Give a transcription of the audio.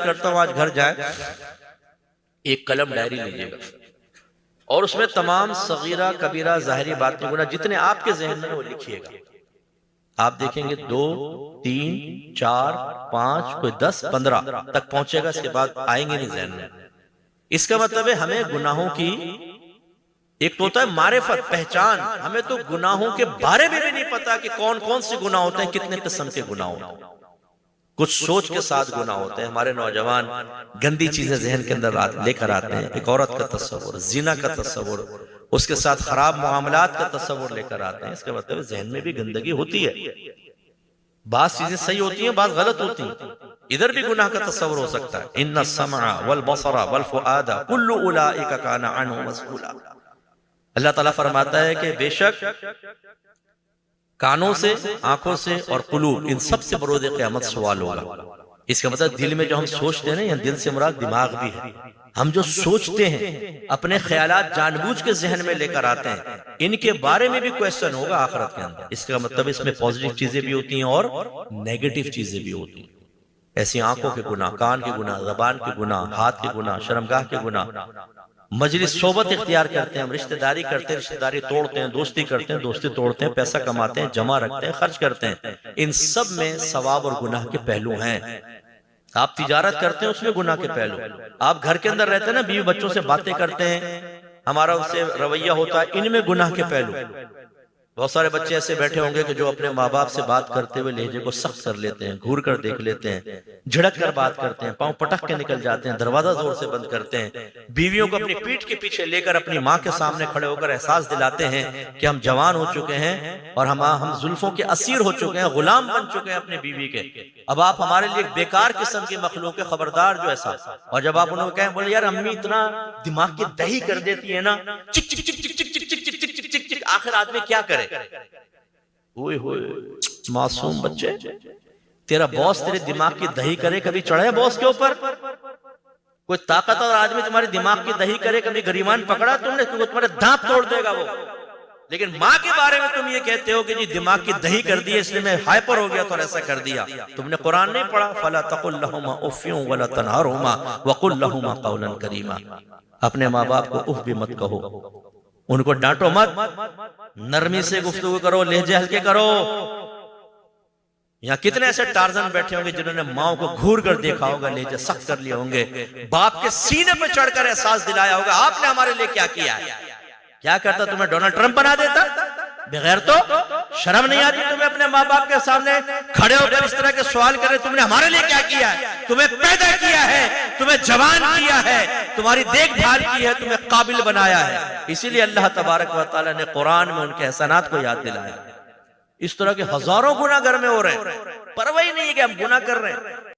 करता हूं आज घर जाए, एक कलम डायरी लीजिएगा और उसमें तमाम सगीरा कबीरा ज़ाहिरी बातें गुनाह जितने आपके जहन में वो लिखिएगा। आप देखेंगे 2, 3, 4, 5, कोई 10, 15 तक पहुंचेगा, इसके बाद आएंगे नहीं जहन में। इसका मतलब है हमें गुनाहों की एक तो होता है मारिफत, पहचान। हमें तो गुनाहों के बारे में भी नहीं पता कि कौन कौन से गुनाह होते हैं, कितने किस्म के गुनाह होते हैं। कुछ सोच के साथ गुनाह होते हैं। हमारे नौजवान गंदी चीजें जहन के अंदर लेकर आते हैं, एक औरत का तस्वुर, जिना का तस्वुर, उसके साथ खराब मुआमलात का तस्वुर लेकर आते हैं। इसका मतलब जहन में भी गंदगी होती है। बात चीजें सही होती हैं, बात गलत होती हैं। इधर भी गुनाह का तस्वुर हो सकता है। इन्ना समा वल बसरा वल फुआदा कुल्लु उलाइका काना अन्हु मसऊला। अल्लाह ताला फरमाता है कि बेशक कानों से, आंखों से और कुलूब, इन सब से बरोज़ क़यामत सवाल होगा। इसका मतलब दिल में जो हम सोचते हैं ना, दिल से मुराद दिमाग भी है। हम जो सोचते हैं, अपने ख्यालात जानबूझ के जहन में लेकर आते हैं, इनके बारे में भी क्वेश्चन होगा आखिरत के अंदर। इसका मतलब इसमें पॉजिटिव चीजें भी होती हैं और नेगेटिव चीजें भी होती हैं। ऐसी आंखों के गुनाह, कान के गुनाह, जबान के गुनाह, हाथ के गुनाह, शर्मगाह के गुनाह। मजलिस सोबत इख्तियार करते हैं, हम रिश्तेदारी करते हैं, रिश्तेदारी तोड़ते हैं, दोस्ती करते हैं, दोस्ती तोड़ते हैं, पैसा कमाते हैं, जमा रखते हैं, खर्च करते हैं। इन सब में सवाब और गुनाह के पहलू हैं। आप तिजारत करते हैं, उसमें गुनाह के पहलू। आप घर के अंदर रहते हैं ना, बीवी बच्चों से बातें करते हैं, हमारा उससे रवैया होता है, इनमें गुनाह के पहलू। बहुत सारे बच्चे ऐसे बैठे होंगे कि जो अपने माँ बाप से बात करते हुए लहजे को सख्त कर लेते हैं, घूर कर देख लेते हैं, झिड़क कर बात करते हैं, पांव पटक के निकल जाते हैं, दरवाजा जोर से बंद करते हैं, बीवियों को अपनी पीठ के पीछे लेकर अपनी माँ के सामने खड़े होकर एहसास दिलाते हैं कि हम जवान हो चुके हैं और हम जुल्फों के असीर हो चुके हैं, गुलाम बन चुके हैं अपनी बीवी के। अब आप हमारे लिए बेकार किस्म की मखलूक है, खबरदार जो ऐसा। और जब आप उन्हें कहें, बोले यार अम्मी इतना दिमाग की दही कर देती है ना, चिक चिक चिक चिक चिक चिक चिक चिक चिक चिक चिक, आखिर आदमी क्या करे। ओए होए मासूम बच्चे, तेरा बॉस तेरे दिमाग की दही करे, कभी चढ़े बॉस के ऊपर? कोई ताकतवर आदमी तुम्हारे दिमाग की दही करे, कभी गरीबान पकड़ा तुमने, तुम्हारे दांत तोड़ देगा वो। लेकिन माँ के बारे में तुम ये कहते हो कि जी दिमाग की दही कर दी, इसलिए मैं हाइपर हो गया तो ऐसा कर दिया। तुमने कुरान नहीं पढ़ा? फला तकुल लहुमा उफ़्युन वला तनहरुमा वकुल लहुमा कौलन करीमा। अपने माँ बाप को उफ भी मत कहो, उनको डांटो मत, नरमी से गुफ्तगू करो, लहजे हल्के करो। यहाँ कितने ऐसे टार्जन बैठे होंगे जिन्होंने माओ को घूर कर देखा होगा, लहजे सख्त कर लिए होंगे, बाप के सीने पे चढ़कर एहसास दिलाया होगा आपने हमारे लिए क्या किया है। क्या करता? तुम्हें डोनाल्ड ट्रंप बना देता? बगैर तो शर्म नहीं आती तुम्हें अपने माँ बाप के सामने खड़े होकर इस तरह के सवाल करे, तुमने हमारे लिए क्या किया है? तुम्हें पैदा किया है, तुम्हें जवान किया है, तुम्हारी देखभाल की है, तुम्हें काबिल बनाया है। इसीलिए अल्लाह तबारक व तआला ने कुरान में उनके एहसानात को याद दिलाया। इस तरह के हजारों गुनाह घर में हो रहे हैं, परवाह ही नहीं है कि हम गुनाह कर रहे हैं।